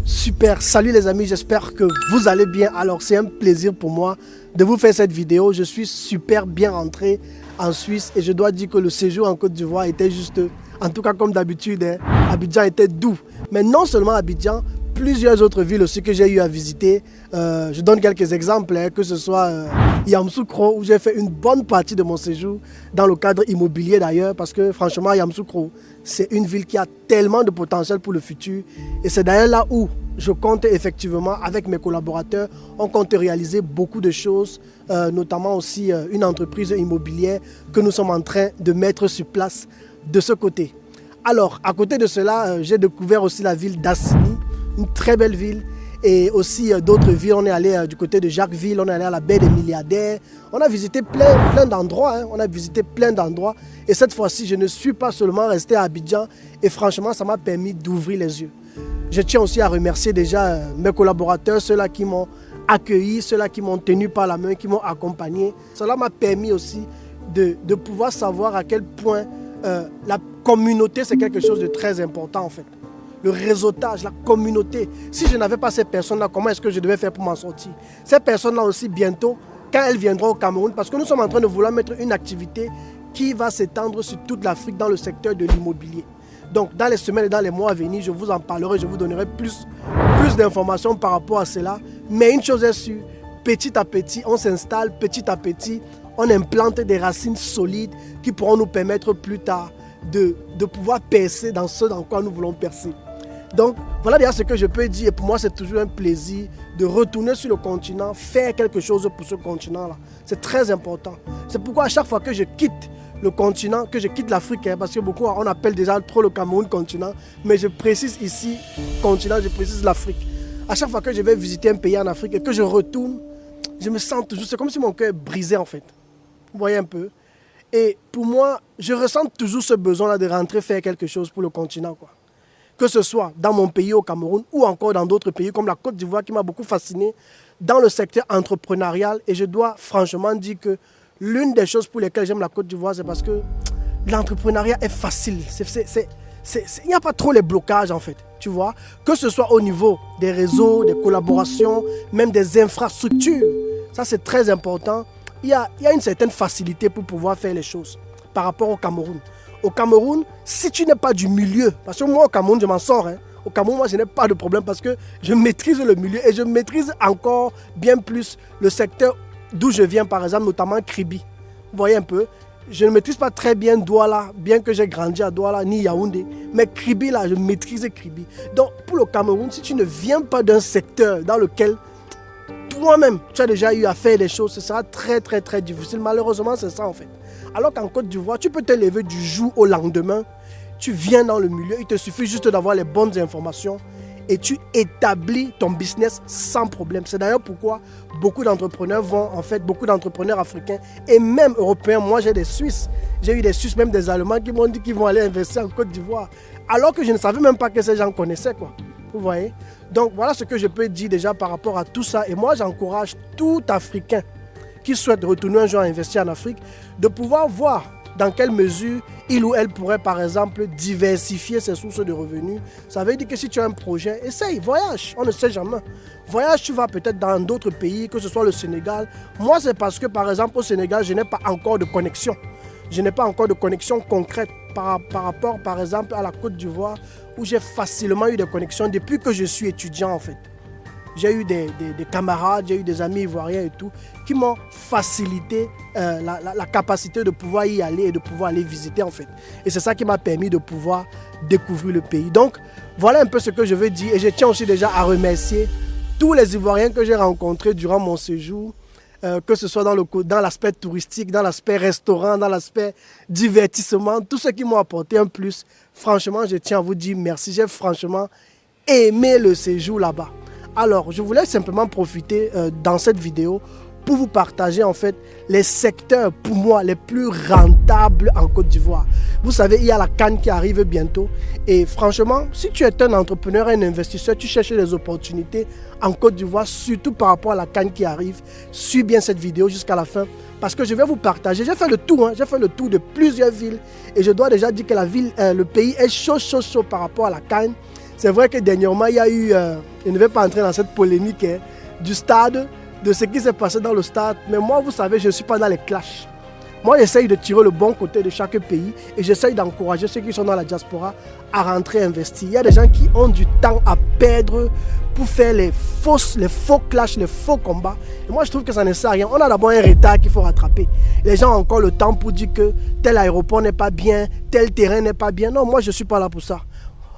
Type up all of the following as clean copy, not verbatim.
Super, salut les amis, j'espère que vous allez bien. Alors c'est un plaisir pour moi de vous faire cette vidéo. Je suis super bien rentré en Suisse et je dois dire que le séjour en Côte d'Ivoire était juste, en tout cas comme d'habitude, Abidjan était doux. Mais non seulement Abidjan, plusieurs autres villes aussi que j'ai eu à visiter. Je donne quelques exemples, que ce soit Yamoussoukro, où j'ai fait une bonne partie de mon séjour, dans le cadre immobilier d'ailleurs, parce que franchement, Yamoussoukro, c'est une ville qui a tellement de potentiel pour le futur. Et c'est d'ailleurs là où je compte effectivement, avec mes collaborateurs, on compte réaliser beaucoup de choses, notamment aussi une entreprise immobilière que nous sommes en train de mettre sur place de ce côté. Alors, à côté de cela, j'ai découvert aussi la ville d'Assini, une très belle ville, et aussi d'autres villes. On est allé du côté de Jacquesville, on est allé à la baie des Milliardaires. On a visité plein d'endroits, on a visité plein d'endroits. Et cette fois-ci, je ne suis pas seulement resté à Abidjan, et franchement, ça m'a permis d'ouvrir les yeux. Je tiens aussi à remercier déjà mes collaborateurs, ceux-là qui m'ont accueilli, ceux-là qui m'ont tenu par la main, qui m'ont accompagné. Cela m'a permis aussi de pouvoir savoir à quel point la communauté, c'est quelque chose de très important en fait. Le réseautage, la communauté. Si je n'avais pas ces personnes-là, comment est-ce que je devais faire pour m'en sortir? Ces personnes-là aussi, bientôt, quand elles viendront au Cameroun, parce que nous sommes en train de vouloir mettre une activité qui va s'étendre sur toute l'Afrique dans le secteur de l'immobilier. Donc, dans les semaines et dans les mois à venir, je vous en parlerai, je vous donnerai plus d'informations par rapport à cela. Mais une chose est sûre, petit à petit, on s'installe, petit à petit, on implante des racines solides qui pourront nous permettre plus tard de pouvoir percer dans ce dans quoi nous voulons percer. Donc, voilà déjà ce que je peux dire. Et pour moi, c'est toujours un plaisir de retourner sur le continent, faire quelque chose pour ce continent-là. C'est très important. C'est pourquoi à chaque fois que je quitte le continent, que je quitte l'Afrique, parce que beaucoup, on appelle déjà trop le Cameroun continent, mais je précise ici continent, je précise l'Afrique. À chaque fois que je vais visiter un pays en Afrique et que je retourne, je me sens toujours, c'est comme si mon cœur brisait en fait. Vous voyez un peu? Et pour moi, je ressens toujours ce besoin-là de rentrer faire quelque chose pour le continent, quoi. Que ce soit dans mon pays au Cameroun ou encore dans d'autres pays comme la Côte d'Ivoire qui m'a beaucoup fasciné dans le secteur entrepreneurial. Et je dois franchement dire que l'une des choses pour lesquelles j'aime la Côte d'Ivoire, c'est parce que l'entrepreneuriat est facile. Il n'y a pas trop les blocages en fait, tu vois. Que ce soit au niveau des réseaux, des collaborations, même des infrastructures. Ça c'est très important. Il y a une certaine facilité pour pouvoir faire les choses par rapport au Cameroun. Au Cameroun, si tu n'es pas du milieu, parce que moi au Cameroun je m'en sors, au Cameroun moi je n'ai pas de problème parce que je maîtrise le milieu et je maîtrise encore bien plus le secteur d'où je viens par exemple, notamment Kribi. Vous voyez un peu, je ne maîtrise pas très bien Douala, bien que j'ai grandi à Douala ni Yaoundé, mais Kribi là, je maîtrise Kribi. Donc pour le Cameroun, si tu ne viens pas d'un secteur dans lequel toi-même tu as déjà eu à faire des choses, ce sera très difficile. Malheureusement c'est ça en fait. Alors qu'en Côte d'Ivoire, tu peux te lever du jour au lendemain, tu viens dans le milieu, il te suffit juste d'avoir les bonnes informations et tu établis ton business sans problème. C'est d'ailleurs pourquoi beaucoup d'entrepreneurs beaucoup d'entrepreneurs africains et même européens, moi j'ai des Suisses, j'ai eu des Suisses, même des Allemands qui m'ont dit qu'ils vont aller investir en Côte d'Ivoire, alors que je ne savais même pas que ces gens connaissaient, quoi. Vous voyez? Donc voilà ce que je peux dire déjà par rapport à tout ça. Et moi j'encourage tout Africain qui souhaite retourner un jour investir en Afrique, de pouvoir voir dans quelle mesure il ou elle pourrait par exemple diversifier ses sources de revenus. Ça veut dire que si tu as un projet, essaye, voyage, on ne sait jamais. Voyage, tu vas peut-être dans d'autres pays, que ce soit le Sénégal. Moi c'est parce que par exemple au Sénégal, je n'ai pas encore de connexion. Je n'ai pas encore de connexion concrète par rapport par exemple à la Côte d'Ivoire où j'ai facilement eu des connexions depuis que je suis étudiant en fait. J'ai eu des camarades, j'ai eu des amis ivoiriens et tout, qui m'ont facilité la capacité de pouvoir y aller et de pouvoir aller visiter en fait. Et c'est ça qui m'a permis de pouvoir découvrir le pays. Donc, voilà un peu ce que je veux dire. Et je tiens aussi déjà à remercier tous les Ivoiriens que j'ai rencontrés durant mon séjour, que ce soit dans l'aspect touristique, dans l'aspect restaurant, dans l'aspect divertissement, tous ceux qui m'ont apporté un plus. Franchement, je tiens à vous dire merci. J'ai franchement aimé le séjour là-bas. Alors, je voulais simplement profiter dans cette vidéo pour vous partager en fait les secteurs pour moi les plus rentables en Côte d'Ivoire. Vous savez, il y a la CAN qui arrive bientôt et franchement, si tu es un entrepreneur, un investisseur, tu cherches des opportunités en Côte d'Ivoire, surtout par rapport à la CAN qui arrive, suis bien cette vidéo jusqu'à la fin parce que je vais vous partager. J'ai fait le tour, j'ai fait le tour de plusieurs villes et je dois déjà dire que le pays est chaud par rapport à la CAN. C'est vrai que dernièrement, il y a eu, je ne vais pas entrer dans cette polémique du stade, de ce qui s'est passé dans le stade. Mais moi, vous savez, je ne suis pas dans les clashs. Moi, j'essaye de tirer le bon côté de chaque pays et j'essaye d'encourager ceux qui sont dans la diaspora à rentrer investir. Il y a des gens qui ont du temps à perdre pour faire les faux clashs, les faux combats. Et moi, je trouve que ça ne sert à rien. On a d'abord un retard qu'il faut rattraper. Les gens ont encore le temps pour dire que tel aéroport n'est pas bien, tel terrain n'est pas bien. Non, moi, je ne suis pas là pour ça.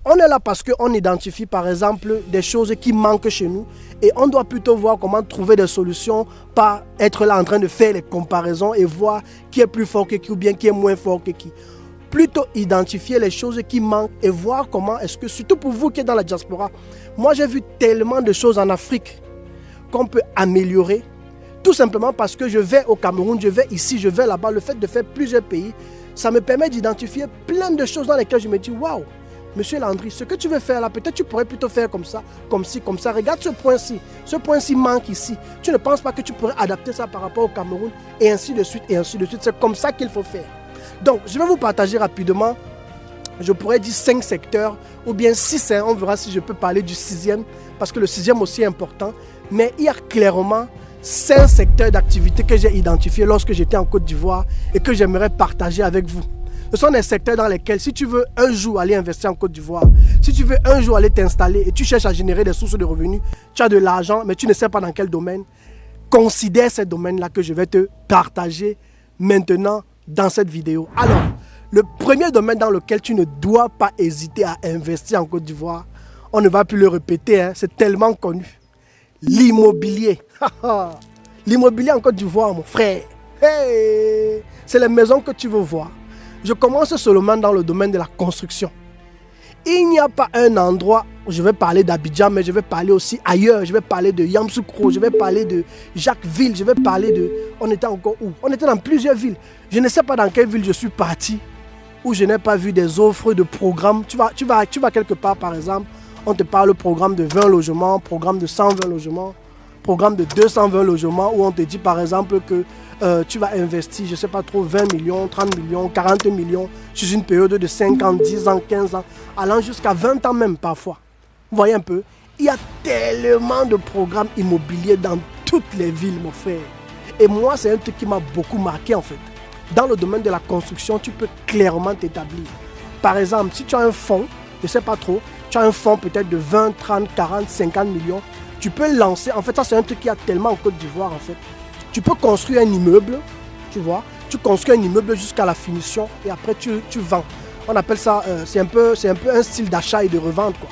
On est là parce qu'on identifie par exemple des choses qui manquent chez nous et on doit plutôt voir comment trouver des solutions, pas être là en train de faire les comparaisons et voir qui est plus fort que qui ou bien qui est moins fort que qui. Plutôt identifier les choses qui manquent et voir comment est-ce que, surtout pour vous qui êtes dans la diaspora, moi j'ai vu tellement de choses en Afrique qu'on peut améliorer, tout simplement parce que je vais au Cameroun, je vais ici, je vais là-bas. Le fait de faire plusieurs pays, ça me permet d'identifier plein de choses dans lesquelles je me dis waouh. Monsieur Landry, ce que tu veux faire là, peut-être tu pourrais plutôt faire comme ça, comme ci, comme ça. Regarde ce point-ci. Ce point-ci manque ici. Tu ne penses pas que tu pourrais adapter ça par rapport au Cameroun et ainsi de suite, et ainsi de suite. C'est comme ça qu'il faut faire. Donc, je vais vous partager rapidement, je pourrais dire 5 secteurs ou bien 6. On verra si je peux parler du 6e parce que le 6e aussi est important. Mais il y a clairement 5 secteurs d'activité que j'ai identifiés lorsque j'étais en Côte d'Ivoire et que j'aimerais partager avec vous. Ce sont des secteurs dans lesquels, si tu veux un jour aller investir en Côte d'Ivoire, si tu veux un jour aller t'installer et tu cherches à générer des sources de revenus, tu as de l'argent, mais tu ne sais pas dans quel domaine, considère ces domaines-là que je vais te partager maintenant dans cette vidéo. Alors, le premier domaine dans lequel tu ne dois pas hésiter à investir en Côte d'Ivoire, on ne va plus le répéter, c'est tellement connu. L'immobilier. L'immobilier en Côte d'Ivoire, mon frère. Hey, c'est les maisons que tu veux voir. Je commence seulement dans le domaine de la construction. Il n'y a pas un endroit, je vais parler d'Abidjan, mais je vais parler aussi ailleurs. Je vais parler de Yamoussoukro, je vais parler de Jacquesville, je vais parler de... On était encore où? On était dans plusieurs villes. Je ne sais pas dans quelle ville je suis parti, où je n'ai pas vu des offres de programmes. Tu vas quelque part, par exemple, on te parle programme de 20 logements, programme de 120 logements, programme de 220 logements, où on te dit par exemple que tu vas investir, je ne sais pas trop, 20 millions, 30 millions, 40 millions sur une période de 5 ans, 10 ans, 15 ans, allant jusqu'à 20 ans même parfois. Vous voyez un peu, il y a tellement de programmes immobiliers dans toutes les villes, mon frère. Et moi, c'est un truc qui m'a beaucoup marqué en fait. Dans le domaine de la construction, tu peux clairement t'établir. Par exemple, si tu as un fonds, je ne sais pas trop, tu as un fonds peut-être de 20, 30, 40, 50 millions, tu peux lancer, en fait ça c'est un truc qu'il y a tellement en Côte d'Ivoire en fait. Tu peux construire un immeuble, tu vois, tu construis un immeuble jusqu'à la finition et après tu vends. On appelle ça, c'est un peu un style d'achat et de revente quoi.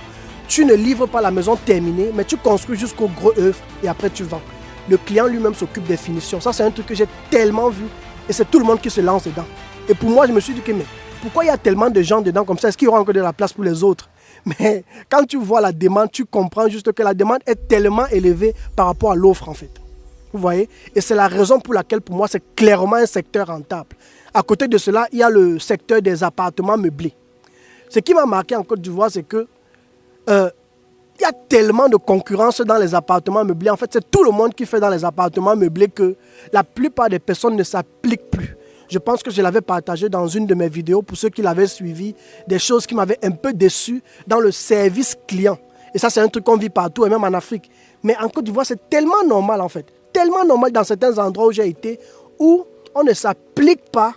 Tu ne livres pas la maison terminée, mais tu construis jusqu'au gros œuvre et après tu vends. Le client lui-même s'occupe des finitions. Ça c'est un truc que j'ai tellement vu et c'est tout le monde qui se lance dedans. Et pour moi je me suis dit que mais pourquoi il y a tellement de gens dedans comme ça? Est-ce qu'il y aura encore de la place pour les autres? Mais quand tu vois la demande, tu comprends juste que la demande est tellement élevée par rapport à l'offre en fait. Vous voyez? Et c'est la raison pour laquelle pour moi c'est clairement un secteur rentable. À côté de cela, il y a le secteur des appartements meublés. Ce qui m'a marqué en Côte d'Ivoire, c'est que il y a tellement de concurrence dans les appartements meublés. En fait, c'est tout le monde qui fait dans les appartements meublés que la plupart des personnes ne s'appliquent plus. Je pense que je l'avais partagé dans une de mes vidéos pour ceux qui l'avaient suivi, des choses qui m'avaient un peu déçu dans le service client. Et ça, c'est un truc qu'on vit partout et même en Afrique. Mais en Côte d'Ivoire, c'est tellement normal en fait. Tellement normal dans certains endroits où j'ai été, où on ne s'applique pas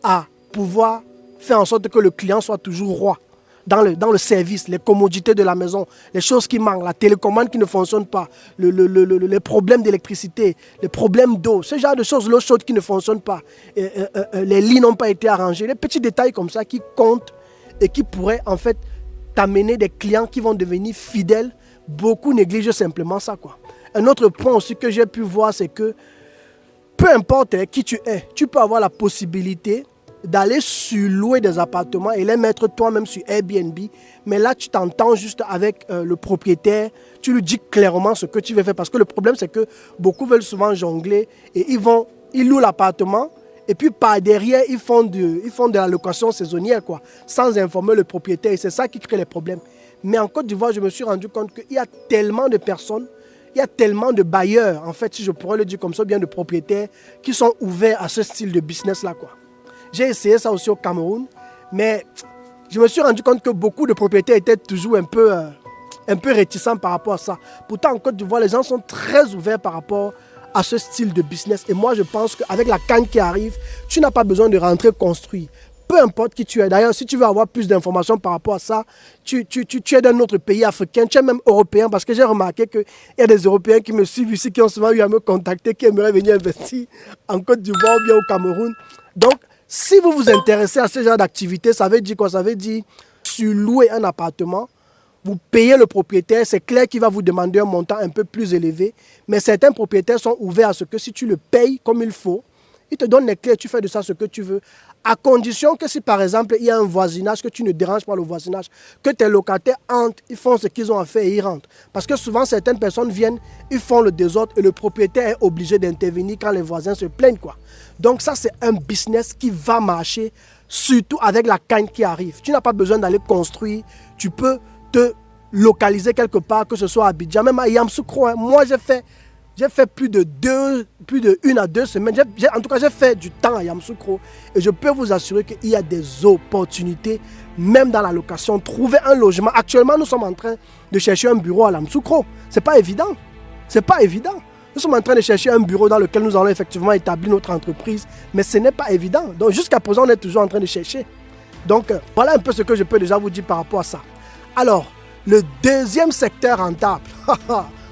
à pouvoir faire en sorte que le client soit toujours roi dans le service, les commodités de la maison, les choses qui manquent, la télécommande qui ne fonctionne pas, les problèmes d'électricité, les problèmes d'eau, ce genre de choses, l'eau chaude qui ne fonctionne pas, les lits n'ont pas été arrangés, les petits détails comme ça qui comptent et qui pourraient en fait t'amener des clients qui vont devenir fidèles. Beaucoup négligent simplement ça quoi. Un autre point aussi que j'ai pu voir, c'est que peu importe qui tu es, tu peux avoir la possibilité d'aller surlouer des appartements et les mettre toi-même sur Airbnb. Mais là, tu t'entends juste avec le propriétaire, tu lui dis clairement ce que tu veux faire. Parce que le problème, c'est que beaucoup veulent souvent jongler et ils louent l'appartement et puis par derrière, ils font de la location saisonnière, quoi, sans informer le propriétaire. Et c'est ça qui crée les problèmes. Mais en Côte d'Ivoire, je me suis rendu compte qu'il y a tellement de personnes, il y a tellement de bailleurs, en fait, si je pourrais le dire comme ça, bien de propriétaires, qui sont ouverts à ce style de business-là, quoi. J'ai essayé ça aussi au Cameroun, mais je me suis rendu compte que beaucoup de propriétaires étaient toujours un peu réticents par rapport à ça. Pourtant, en Côte d'Ivoire, les gens sont très ouverts par rapport à ce style de business. Et moi, je pense qu'avec la canne qui arrive, tu n'as pas besoin de rentrer construire. Peu importe qui tu es. D'ailleurs, si tu veux avoir plus d'informations par rapport à ça, tu es d'un autre pays africain, tu es même européen, parce que j'ai remarqué qu'il y a des Européens qui me suivent ici, qui ont souvent eu à me contacter, qui aimeraient venir investir en Côte d'Ivoire ou bien au Cameroun. Donc, si vous vous intéressez à ce genre d'activité, ça veut dire quoi? Ça veut dire, sur louer un appartement, vous payez le propriétaire, c'est clair qu'il va vous demander un montant un peu plus élevé, mais certains propriétaires sont ouverts à ce que si tu le payes comme il faut, il te donne les clés, tu fais de ça ce que tu veux, à condition que si par exemple il y a un voisinage, que tu ne déranges pas le voisinage, que tes locataires entrent, ils font ce qu'ils ont à faire et ils rentrent. Parce que souvent certaines personnes viennent, ils font le désordre et le propriétaire est obligé d'intervenir quand les voisins se plaignent, quoi. Donc ça c'est un business qui va marcher, surtout avec la canne qui arrive. Tu n'as pas besoin d'aller construire, tu peux te localiser quelque part, que ce soit à Abidjan, même à Yamoussoukro. Hein. Moi j'ai fait plus de 1 à 2 semaines. En tout cas, j'ai fait du temps à Yamoussoukro. Et je peux vous assurer qu'il y a des opportunités, même dans la location. Trouver un logement. Actuellement, nous sommes en train de chercher un bureau à Yamoussoukro. Ce n'est pas évident. C'est pas évident. Nous sommes en train de chercher un bureau dans lequel nous allons effectivement établir notre entreprise. Mais ce n'est pas évident. Donc, jusqu'à présent, on est toujours en train de chercher. Donc, voilà un peu ce que je peux déjà vous dire par rapport à ça. Alors, le deuxième secteur rentable.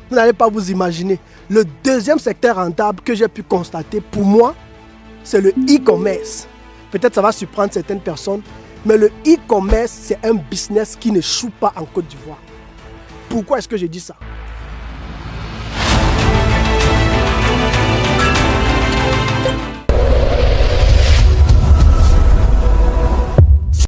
Vous n'allez pas vous imaginer. Le deuxième secteur rentable que j'ai pu constater, pour moi, c'est le e-commerce. Peut-être ça va surprendre certaines personnes, mais le e-commerce, c'est un business qui n'échoue pas en Côte d'Ivoire. Pourquoi est-ce que je dis ça?